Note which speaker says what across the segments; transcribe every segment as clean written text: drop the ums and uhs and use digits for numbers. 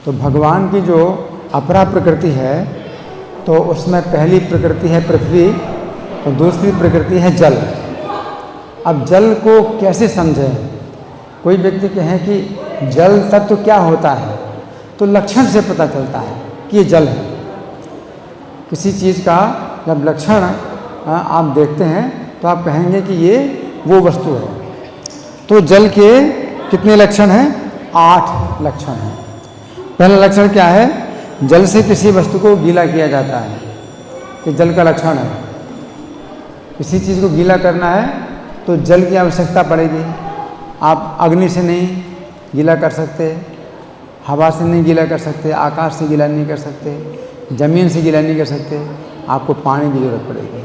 Speaker 1: तो भगवान की जो अपरा प्रकृति है, तो उसमें पहली प्रकृति है पृथ्वी और दूसरी प्रकृति है जल। अब जल को कैसे समझें? कोई व्यक्ति कहे कि जल तत्व क्या होता है, तो लक्षण से पता चलता है कि ये जल है। किसी चीज़ का जब लक्षण आप देखते हैं तो आप कहेंगे कि ये वो वस्तु है। तो जल के कितने लक्षण हैं? 8 लक्षण हैं। पहला लक्षण क्या है? जल से किसी वस्तु को गीला किया जाता है, ये जल का लक्षण है। किसी चीज़ को गीला करना है तो जल की आवश्यकता पड़ेगी। आप अग्नि से नहीं गीला कर सकते, हवा से नहीं गीला कर सकते, आकाश से गीला नहीं कर सकते, ज़मीन से गीला नहीं कर सकते, आपको पानी की ज़रूरत पड़ेगी।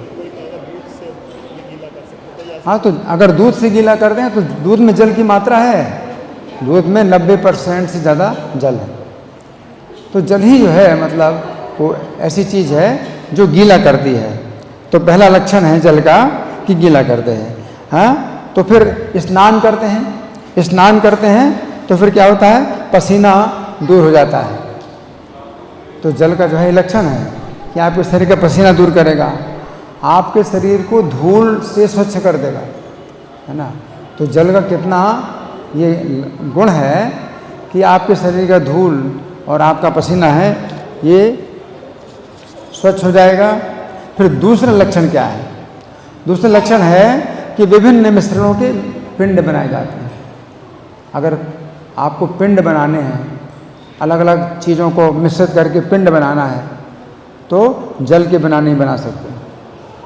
Speaker 1: हाँ, तो अगर दूध से गीला कर दें तो दूध में जल की मात्रा है, दूध में 90% से ज़्यादा जल है। तो जल ही जो है मतलब वो ऐसी चीज़ है जो गीला करती है। तो पहला लक्षण है जल का कि गीला करते हैं। हाँ, तो फिर स्नान करते हैं, स्नान करते हैं तो फिर क्या होता है? पसीना दूर हो जाता है। तो जल का जो है लक्षण है कि आपके शरीर का पसीना दूर करेगा, आपके शरीर को धूल से स्वच्छ कर देगा, है ना। तो जल का कितना ये गुण है कि आपके शरीर का धूल और आपका पसीना है ये स्वच्छ हो जाएगा। फिर दूसरा लक्षण क्या है? दूसरा लक्षण है कि विभिन्न मिश्रणों के पिंड बनाए जाते हैं। अगर आपको पिंड बनाने हैं, अलग अलग चीज़ों को मिश्रित करके पिंड बनाना है, तो जल के बिना नहीं बना सकते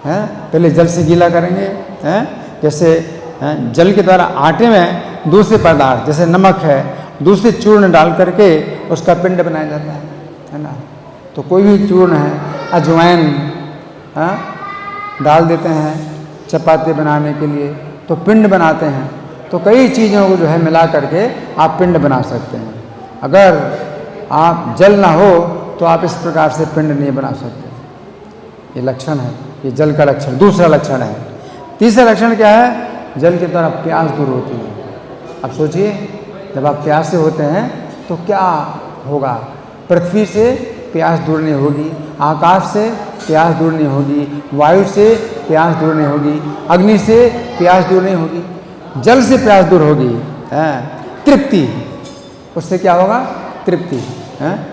Speaker 1: हैं। पहले जल से गीला करेंगे, हैं, जैसे जल के द्वारा आटे में दूसरे पदार्थ जैसे नमक है, दूसरे चूर्ण डाल करके उसका पिंड बनाया जाता है ना। तो कोई भी चूर्ण है, अजवाइन डाल देते हैं चपाती बनाने के लिए, तो पिंड बनाते हैं। तो कई चीज़ों को जो है मिला करके आप पिंड बना सकते हैं। अगर आप जल ना हो तो आप इस प्रकार से पिंड नहीं बना सकते। ये लक्षण है, ये जल का लक्षण दूसरा लक्षण है। तीसरा लक्षण क्या है? जल के द्वारा प्यास दूर होती है। अब सोचिए, जब आप प्यास से होते हैं तो क्या होगा? पृथ्वी से प्यास दूर नहीं होगी, आकाश से प्यास दूर नहीं होगी, वायु से प्यास दूर नहीं होगी, अग्नि से प्यास दूर नहीं होगी, जल से प्यास दूर होगी। तृप्ति, उससे क्या होगा? तृप्ति।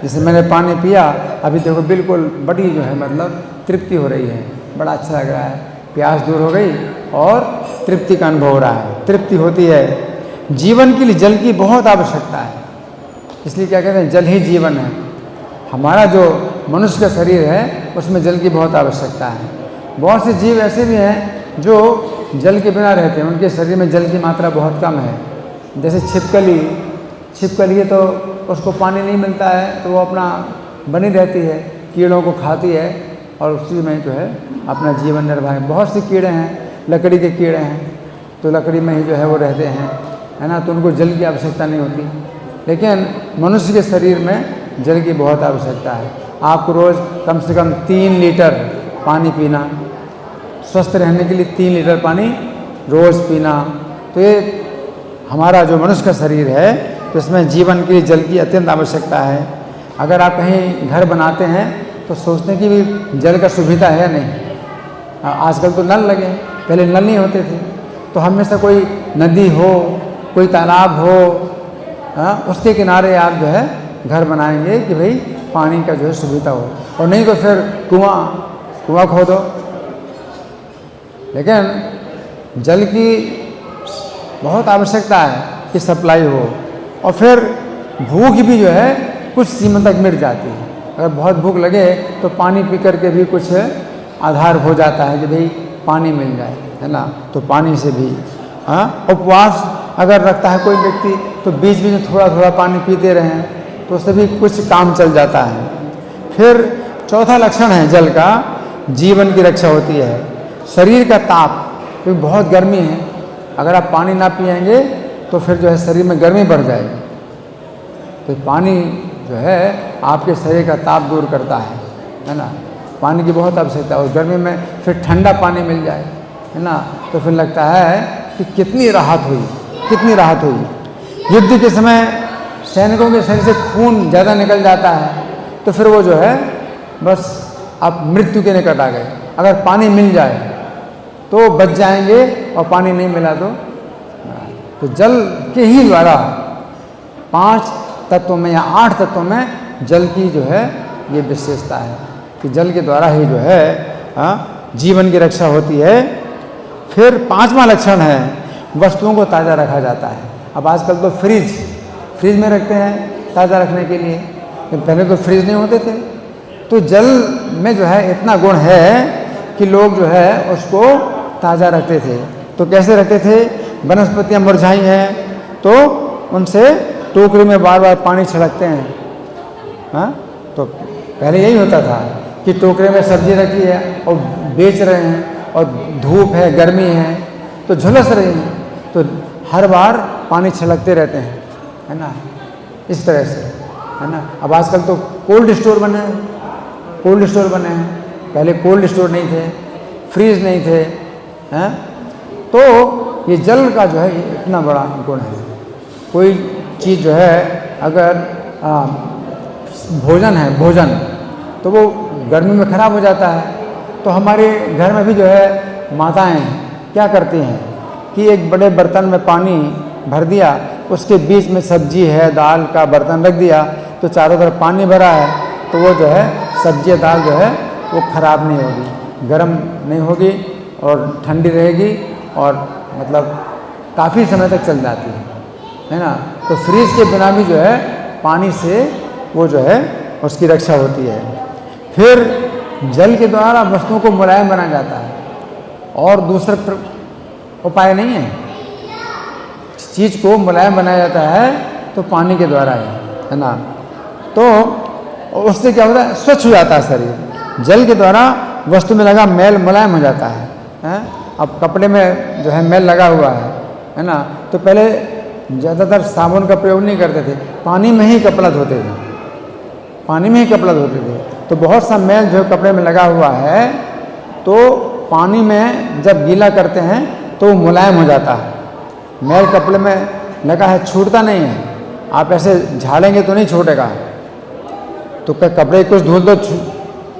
Speaker 1: जैसे मैंने पानी पिया, अभी देखो बिल्कुल बड़ी जो है मतलब तृप्ति हो रही है, बड़ा अच्छा लग रहा है, प्यास दूर हो गई और तृप्ति का अनुभव हो रहा है, तृप्ति होती है। जीवन के लिए जल की बहुत आवश्यकता है, इसलिए क्या कहते हैं? जल ही जीवन है। हमारा जो मनुष्य का शरीर है उसमें जल की बहुत आवश्यकता है। बहुत से जीव ऐसे भी हैं जो जल के बिना रहते हैं, उनके शरीर में जल की मात्रा बहुत कम है। जैसे छिपकली है तो उसको पानी नहीं मिलता है तो वो अपना बनी रहती है, कीड़ों को खाती है और उसी में जो है अपना जीवन निर्वाह। बहुत से कीड़े हैं, लकड़ी के कीड़े हैं, तो लकड़ी में ही जो है वो रहते हैं, है ना। तो उनको जल की आवश्यकता नहीं होती, लेकिन मनुष्य के शरीर में जल की बहुत आवश्यकता है। आपको रोज़ कम से कम 3 लीटर पानी पीना, स्वस्थ रहने के लिए 3 लीटर पानी रोज़ पीना। तो ये हमारा जो मनुष्य का शरीर है तो इसमें जीवन के लिए जल की अत्यंत आवश्यकता है। अगर आप कहीं घर बनाते हैं तो सोचते हैं कि भी जल का सुविधा है या नहीं। आजकल तो नल लगे, पहले नल नहीं होते थे। तो हमेशा कोई नदी हो, कोई तालाब हो, उसके किनारे आप जो है घर बनाएंगे कि भाई पानी का जो है सुविधा हो, और नहीं तो फिर कुआं खोदो। लेकिन जल की बहुत आवश्यकता है कि सप्लाई हो, और फिर भूख भी जो है कुछ सीमा तक मिट जाती है। अगर बहुत भूख लगे तो पानी पी करके भी कुछ आधार हो जाता है कि भाई पानी मिल जाए, है ना। तो पानी से भी उपवास अगर रखता है कोई व्यक्ति तो बीच बीच में थोड़ा थोड़ा पानी पीते रहें तो उससे भी कुछ काम चल जाता है। फिर चौथा लक्षण है जल का, जीवन की रक्षा होती है। शरीर का ताप, क्योंकि बहुत गर्मी है, अगर आप पानी ना पिएंगे तो फिर जो है शरीर में गर्मी बढ़ जाएगी। तो पानी जो है आपके शरीर का ताप दूर करता है ना। पानी की बहुत आवश्यकता है, और गर्मी में फिर ठंडा पानी मिल जाए, है ना, तो फिर लगता है कि कितनी राहत हुई, कितनी राहत हुई। युद्ध के समय सैनिकों के शरीर से खून ज़्यादा निकल जाता है तो फिर वो जो है बस आप मृत्यु के निकट आ गए। अगर पानी मिल जाए तो बच जाएंगे और पानी नहीं मिला तो जल के ही द्वारा 5 तत्वों में या 8 तत्वों में जल की जो है ये विशेषता है कि जल के द्वारा ही जो है जीवन की रक्षा होती है। फिर 5वां लक्षण है वस्तुओं को ताज़ा रखा जाता है। अब आजकल तो फ्रिज में रखते हैं ताज़ा रखने के लिए, पहले तो फ्रिज नहीं होते थे। तो जल में जो है इतना गुण है कि लोग जो है उसको ताज़ा रखते थे। तो कैसे रखते थे? वनस्पतियाँ मुरझाई हैं तो उनसे टोकरी में बार बार पानी छिड़कते हैं। हाँ, तो पहले यही होता था कि टोकरे में सब्जी रखी है और बेच रहे हैं और धूप है, गर्मी है तो झुलस रही है तो हर बार पानी छिड़कते रहते हैं, है ना, इस तरह से, है ना। अब आजकल तो कोल्ड स्टोर बने हैं, पहले कोल्ड स्टोर नहीं थे, फ्रीज नहीं थे, हैं। तो ये जल का जो है इतना बड़ा गुण है। कोई चीज़ जो है अगर भोजन तो वो गर्मी में ख़राब हो जाता है। तो हमारे घर में भी जो है माताएं क्या करती हैं कि एक बड़े बर्तन में पानी भर दिया, उसके बीच में सब्जी है, दाल का बर्तन रख दिया, तो चारों तरफ पानी भरा है तो वो जो है सब्जी दाल जो है वो ख़राब नहीं होगी, गर्म नहीं होगी और ठंडी रहेगी और मतलब काफ़ी समय तक चल जाती है ना। तो फ्रीज के बिना भी जो है पानी से वो जो है उसकी रक्षा होती है। फिर जल के द्वारा वस्तुओं को मुलायम बनाया जाता है और दूसरा उपाय नहीं है। चीज़ को मुलायम बनाया जाता है तो पानी के द्वारा है ना। तो उससे क्या होता है? स्वच्छ हो जाता है शरीर। जल के द्वारा वस्तु में लगा मैल मुलायम हो जाता है। अब कपड़े में जो है मैल लगा हुआ है ना, तो पहले ज़्यादातर साबुन का प्रयोग नहीं करते थे, पानी में ही कपड़ा धोते थे। तो बहुत सा मैल जो कपड़े में लगा हुआ है तो पानी में जब गीला करते हैं तो वो मुलायम हो जाता है। मैल कपड़े में लगा है, छूटता नहीं है। आप ऐसे झाड़ेंगे तो नहीं छूटेगा, तो कपड़े कुछ धूल तो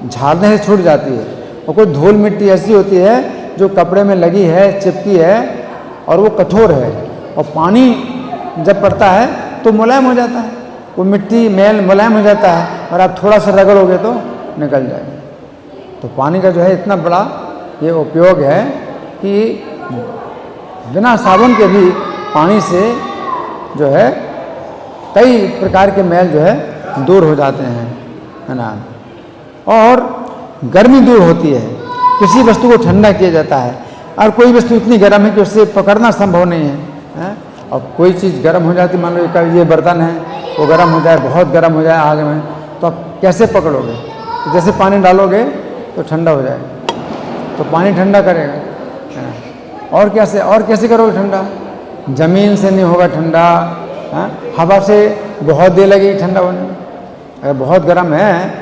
Speaker 1: झाड़ने से छूट जाती है और कुछ धूल मिट्टी ऐसी होती है जो कपड़े में लगी है, चिपकी है और वो कठोर है और पानी जब पड़ता है तो मुलायम हो जाता है। वो मिट्टी मैल मुलायम हो जाता है और आप थोड़ा सा रगड़ोगे तो निकल जाएगा। तो पानी का जो है इतना बड़ा ये उपयोग है कि बिना साबुन के भी पानी से जो है कई प्रकार के मैल जो है दूर हो जाते हैं, है ना। और गर्मी दूर होती है, किसी वस्तु को ठंडा किया जाता है। और कोई वस्तु इतनी गर्म है कि उससे पकड़ना संभव नहीं है। और कोई चीज़ गर्म हो जाती, मान लो ये बर्तन है वो गर्म हो जाए, बहुत गर्म हो जाए आग में, तो आप कैसे पकड़ोगे? तो जैसे पानी डालोगे तो ठंडा हो जाएगा, तो पानी ठंडा करेगा। और कैसे करोगे ठंडा? ज़मीन से नहीं होगा ठंडा, हवा से बहुत देर लगेगी ठंडा होने में। अगर बहुत गर्म है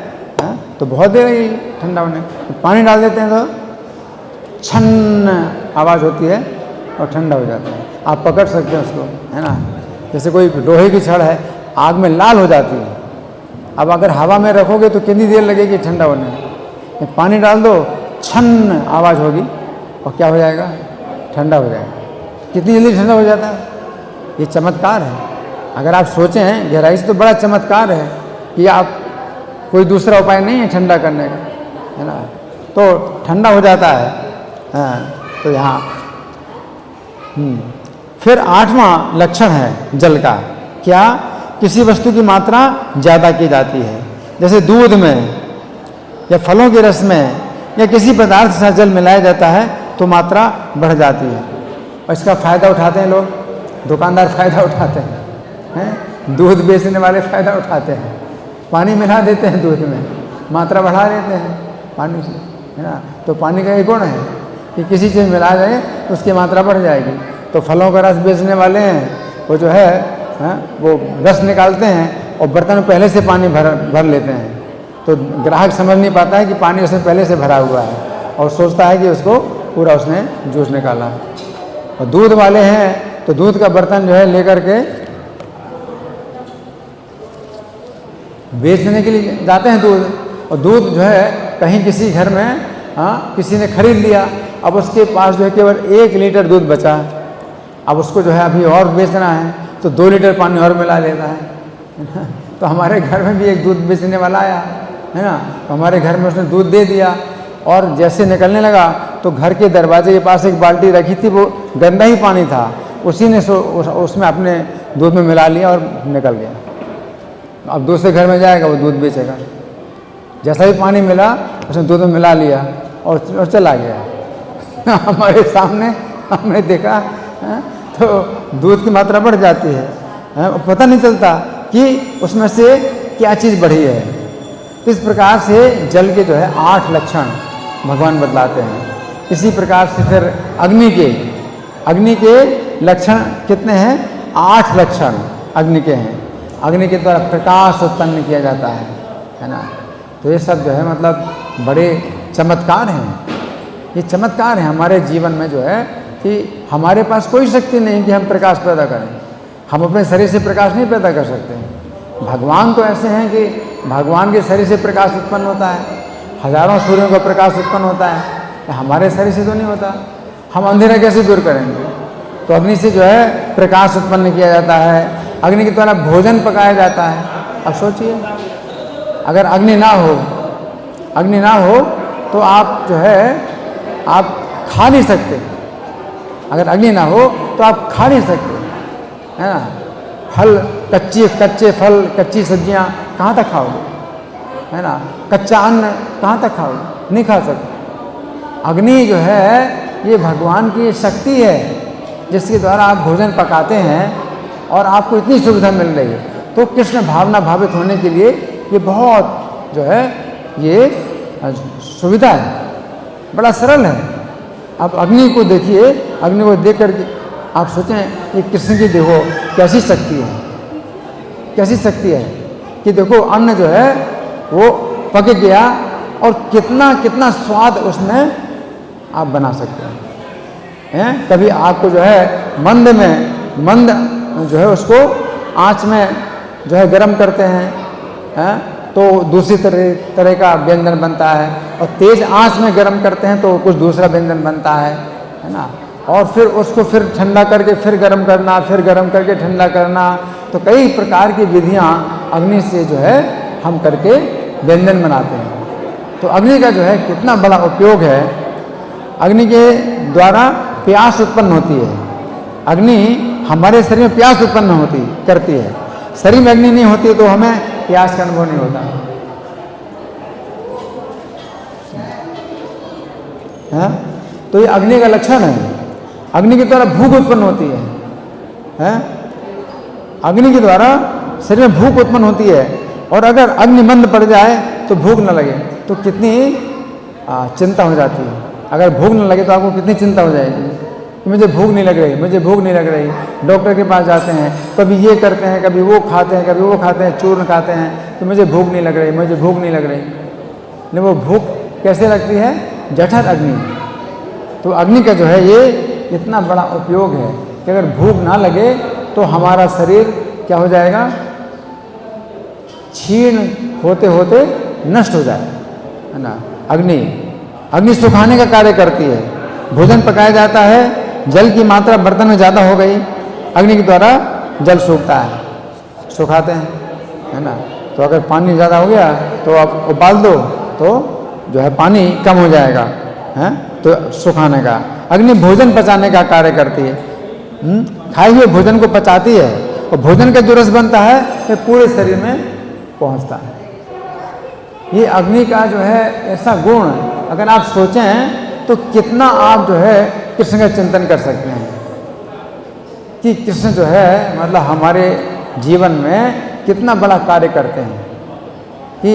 Speaker 1: तो बहुत देर लगेगी ठंडा होने। तो पानी डाल देते हैं तो छन्न आवाज़ होती है और ठंडा हो जाता है। आप पकड़ सकते हैं उसको, है ना। जैसे कोई लोहे की छड़ है, आग में लाल हो जाती है। अब अगर हवा में रखोगे तो कितनी देर लगेगी ठंडा होने में? पानी डाल दो, छन्न आवाज़ होगी और क्या हो जाएगा? ठंडा हो जाएगा। कितनी जल्दी ठंडा हो जाता है। ये चमत्कार है। अगर आप सोचें गहराई से तो बड़ा चमत्कार है कि आप कोई दूसरा उपाय नहीं है ठंडा करने का, है ना। तो ठंडा हो जाता है। तो यहाँ फिर 8वां लक्षण है जल का, क्या? किसी वस्तु की मात्रा ज़्यादा की जाती है। जैसे दूध में या फलों के रस में या किसी पदार्थ से जल मिलाया जाता है तो मात्रा बढ़ जाती है और इसका फ़ायदा उठाते हैं लोग, दुकानदार फ़ायदा उठाते हैं, दूध बेचने वाले फ़ायदा उठाते हैं। पानी मिला देते हैं दूध में, मात्रा बढ़ा देते हैं पानी से, है ना। तो पानी का एक गुण है कि किसी चीज़ मिला जाए तो उसकी मात्रा बढ़ जाएगी। तो फलों का रस बेचने वाले हैं वो जो है वो रस निकालते हैं और बर्तन में पहले से पानी भर लेते हैं। तो ग्राहक समझ नहीं पाता है कि पानी उसमें पहले से भरा हुआ है और सोचता है कि उसको पूरा उसने जूस निकाला है। और दूध वाले हैं तो दूध का बर्तन जो है लेकर के बेचने के लिए जाते हैं दूध, और दूध जो है कहीं किसी घर में किसी ने खरीद लिया, अब उसके पास जो है केवल 1 लीटर दूध बचा, अब उसको जो है अभी और बेचना है तो 2 लीटर पानी और मिला लेता है तो हमारे घर में भी एक दूध बेचने वाला आया है ना, तो हमारे घर में उसने दूध दे दिया, और जैसे निकलने लगा तो घर के दरवाजे के पास एक बाल्टी रखी थी, वो गंदा ही पानी था, उसी ने उसमें अपने दूध में मिला लिया और निकल गया। अब दूसरे घर में जाएगा वो दूध बेचेगा, जैसा ही पानी मिला उसने दूध में मिला लिया और चला गया हमारे सामने हमने देखा तो दूध की मात्रा बढ़ जाती है, पता नहीं चलता कि उसमें से क्या चीज़ बढ़ी है। इस प्रकार से जल के जो है 8 लक्षण भगवान बतलाते हैं। इसी प्रकार से फिर अग्नि के लक्षण कितने हैं? 8 लक्षण अग्नि के हैं। अग्नि के द्वारा प्रकाश उत्पन्न किया जाता है ना। तो ये सब जो है मतलब बड़े चमत्कार हैं। ये चमत्कार है हमारे जीवन में जो है कि हमारे पास कोई शक्ति नहीं कि हम प्रकाश पैदा करें। हम अपने शरीर से प्रकाश नहीं पैदा कर सकते। भगवान तो ऐसे हैं कि भगवान के शरीर से प्रकाश उत्पन्न होता है, हजारों सूर्यों का प्रकाश उत्पन्न होता है, हमारे शरीर से तो नहीं होता। हम अंधेरा कैसे दूर करेंगे? तो अग्नि से जो है प्रकाश उत्पन्न किया जाता है, अग्नि के द्वारा भोजन पकाया जाता है। अब सोचिए, अगर अग्नि ना हो तो आप जो है आप खा नहीं सकते। अगर अग्नि ना हो तो आप खा नहीं सकते, है ना। फल कच्चे फल, कच्ची सब्जियां कहाँ तक खाओगे, है ना। कच्चा अन्न कहाँ तक खाओगे? नहीं खा सकते। अग्नि जो है ये भगवान की शक्ति है जिसके द्वारा आप भोजन पकाते हैं और आपको इतनी सुविधा मिल रही है। तो कृष्ण भावना भावित होने के लिए ये बहुत जो है ये सुविधा है, बड़ा सरल है। आप अग्नि को देखिए, अग्नि को देख करके आप सोचें ये कृष्ण की देखो कैसी शक्ति है कि देखो अन्न जो है वो पक गया और कितना स्वाद उसमें आप बना सकते हैं। कभी आपको जो है मंद जो है उसको आँच में जो है गरम करते हैं, तो दूसरी तरह का व्यंजन बनता है, और तेज़ आंच में गर्म करते हैं तो कुछ दूसरा व्यंजन बनता है ना। और फिर उसको फिर ठंडा करके फिर गर्म करना, फिर गर्म करके ठंडा करना, तो कई प्रकार की विधियां अग्नि से जो है हम करके व्यंजन बनाते हैं। तो अग्नि का जो है कितना बड़ा उपयोग है। अग्नि के द्वारा प्यास उत्पन्न होती है। अग्नि हमारे शरीर में प्यास उत्पन्न करती है। शरीर में अग्नि नहीं होती तो हमें प्यास का अनुभव नहीं होता है। तो ये अग्नि का लक्षण है। अग्नि के द्वारा भूख उत्पन्न होती है। अग्नि के द्वारा शरीर में भूख उत्पन्न होती है, और अगर अग्नि मंद पड़ जाए तो भूख न लगे तो कितनी चिंता हो जाती है। अगर भूख न लगे तो आपको कितनी चिंता हो जाएगी कि मुझे भूख नहीं लग रही। डॉक्टर के पास जाते हैं, कभी ये करते हैं, कभी वो खाते हैं, कभी वो खाते हैं, चूर्ण खाते हैं, तो मुझे भूख नहीं लग रही। नहीं, वो भूख कैसे लगती है? जठर अग्नि। तो अग्नि का जो है ये इतना बड़ा उपयोग है कि अगर भूख ना लगे तो हमारा शरीर क्या हो जाएगा? क्षीण होते होते नष्ट हो जाए, है ना। अग्नि सुखाने का कार्य करती है। भोजन पकाया जाता है, जल की मात्रा बर्तन में ज़्यादा हो गई, अग्नि के द्वारा जल सूखता है, सुखाते हैं, है ना। तो अगर पानी ज़्यादा हो गया तो आप उबाल दो तो जो है पानी कम हो जाएगा, है। तो सुखाने का। अग्नि भोजन पचाने का कार्य करती है। खाए हुए भोजन को पचाती है, और भोजन का जो रस बनता है वो पूरे शरीर में पहुंचता है। ये अग्नि का जो है ऐसा गुण, अगर आप सोचें तो कितना आप जो है कृष्ण का चिंतन कर सकते हैं कि कृष्ण जो है मतलब हमारे जीवन में कितना बड़ा कार्य करते हैं, कि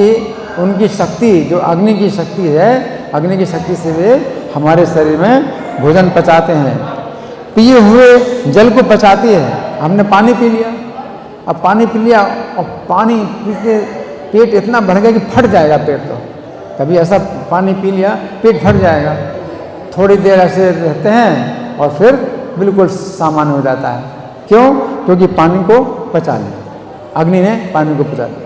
Speaker 1: उनकी शक्ति जो अग्नि की शक्ति है, अग्नि की शक्ति से वे हमारे शरीर में भोजन पचाते हैं। पिए हुए जल को पचाती है। हमने पानी पी लिया, अब पानी पी लिया और पानी पी के पेट इतना भर गया कि फट जाएगा पेट। तो कभी ऐसा पानी पी लिया पेट फट जाएगा। थोड़ी देर ऐसे रहते हैं और फिर बिल्कुल सामान्य हो जाता है। क्यों? क्योंकि पानी को पचा लिया, अग्नि ने पानी को पचा लिया।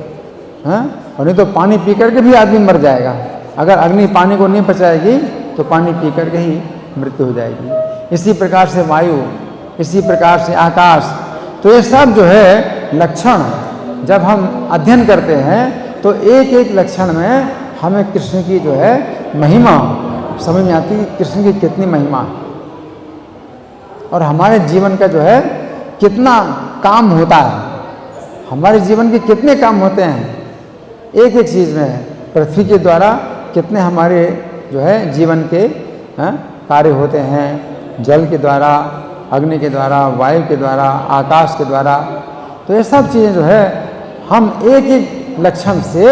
Speaker 1: हाँ, और नहीं तो पानी पी करके भी आदमी मर जाएगा। अगर अग्नि पानी को नहीं पचाएगी तो पानी पी करके ही मृत्यु हो जाएगी। इसी प्रकार से वायु, इसी प्रकार से आकाश। तो ये सब जो है लक्षण जब हम अध्ययन करते हैं तो एक एक लक्षण में हमें कृष्ण की जो है महिमा समझ में आती है, कृष्ण की कितनी महिमा है और हमारे जीवन का जो है कितना काम होता है, हमारे जीवन के कितने काम होते हैं एक एक चीज़ में। पृथ्वी के द्वारा कितने हमारे जो है जीवन के कार्य होते हैं, जल के द्वारा, अग्नि के द्वारा, वायु के द्वारा, आकाश के द्वारा। तो ये सब चीज़ें जो है हम एक एक लक्षण से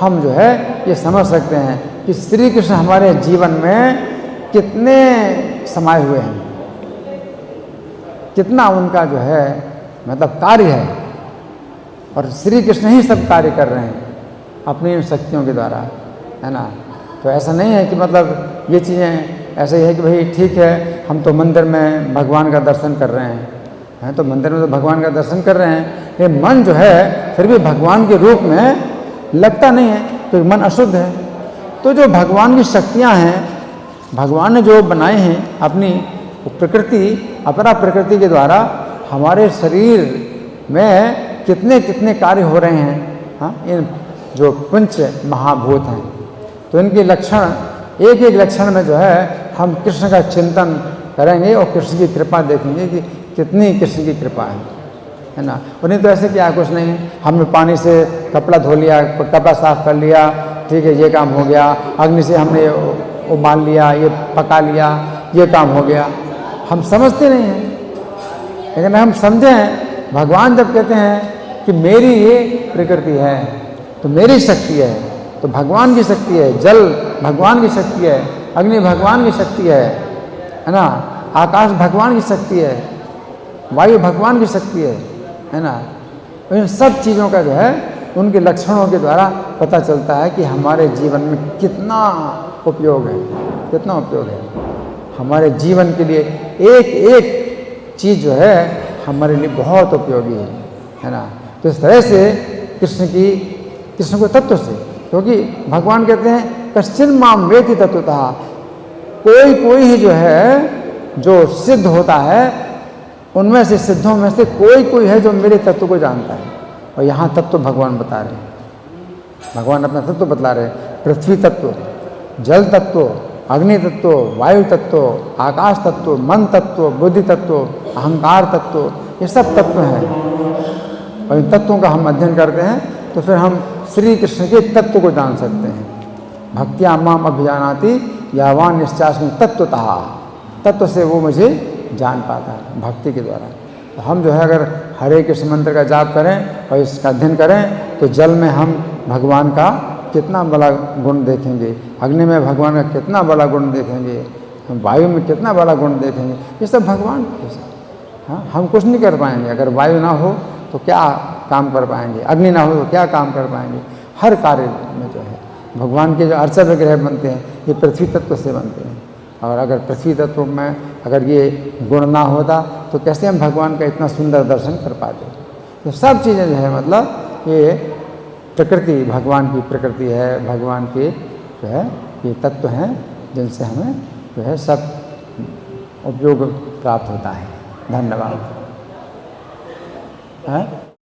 Speaker 1: हम जो है ये समझ सकते हैं कि श्री कृष्ण हमारे जीवन में कितने समाये हुए हैं, कितना उनका जो है मतलब कार्य है। और श्री कृष्ण ही सब कार्य कर रहे हैं अपनी शक्तियों के द्वारा, है ना। तो ऐसा नहीं है कि मतलब ये चीज़ें ऐसे ही है कि भाई ठीक है हम तो मंदिर में भगवान का दर्शन कर रहे हैं, तो मंदिर में तो भगवान का दर्शन कर रहे हैं, ये मन जो है फिर भी भगवान के रूप में लगता नहीं है क्योंकि मन अशुद्ध है। तो जो भगवान की शक्तियाँ हैं, भगवान ने जो बनाए हैं अपनी प्रकृति, अपरा प्रकृति के द्वारा हमारे शरीर में कितने कितने कार्य हो रहे हैं। हाँ, इन जो पंच महाभूत हैं तो इनके लक्षण एक एक लक्षण में जो है हम कृष्ण का चिंतन करेंगे और कृष्ण की कृपा देखेंगे कि कितनी कृष्ण की कृपा है ना। और नहीं तो ऐसे क्या कुछ नहीं, हमने पानी से कपड़ा धो लिया, कपड़ा साफ कर लिया, ठीक है ये काम हो गया, अग्नि से हमने उबाल लिया, ये पका लिया, ये काम हो गया। हम समझते नहीं हैं, लेकिन हम समझें भगवान जब कहते हैं कि मेरी ये प्रकृति है तो मेरी शक्ति है, तो भगवान की शक्ति है, जल भगवान की शक्ति है, अग्नि भगवान की शक्ति है ना, आकाश भगवान की शक्ति है, वायु भगवान की शक्ति है ना। इन सब चीज़ों का जो है उनके लक्षणों के द्वारा पता चलता है कि हमारे जीवन में कितना उपयोग है, कितना उपयोग है हमारे जीवन के लिए। एक एक चीज़ जो है हमारे लिए बहुत उपयोगी है ना। तो इस तरह से कृष्ण को तत्व से, क्योंकि भगवान कहते हैं कश्चिन माम वेति तत्वतः, कोई ही जो है जो सिद्ध होता है उनमें से, सिद्धों में से कोई है जो मेरे तत्व को जानता है। और यहाँ तत्व भगवान बता रहे हैं, भगवान अपना तत्व बतला रहे हैं। पृथ्वी तत्व, जल तत्व, अग्नि तत्व, वायु तत्व, आकाश तत्व, मन तत्व, बुद्धि तत्व, अहंकार तत्व, ये सब तत्व हैं। और इन तत्वों का हम अध्ययन करते हैं तो फिर हम श्री कृष्ण के तत्व को जान सकते हैं। भक्त्या माम अभिजानाति यावान निश्चास्मि तत्वतः, तत्व से वो मुझे जान पाता है भक्ति के द्वारा। तो हम जो है अगर हरे कृष्ण मंत्र का जाप करें और इसका अध्ययन करें तो जल में हम भगवान का कितना बड़ा गुण देखेंगे, अग्नि में भगवान का कितना बड़ा गुण देखेंगे, वायु में कितना बड़ा गुण देखेंगे। ये सब भगवान, हाँ, हम कुछ नहीं कर पाएंगे। अगर वायु ना हो तो क्या काम कर पाएंगे, अग्नि ना हो तो क्या काम कर पाएंगे। हर कार्य में जो है भगवान के जो अर्चा विग्रह बनते हैं ये पृथ्वी तत्व से बनते हैं। और अगर पृथ्वी तत्व में अगर ये गुण ना होता तो कैसे हम भगवान का इतना सुंदर दर्शन कर पाते। तो सब चीज़ें जो है मतलब ये प्रकृति, भगवान की प्रकृति है, भगवान के जो है ये तत्व हैं जिनसे हमें जो है सब उपयोग प्राप्त होता है। धन्यवाद।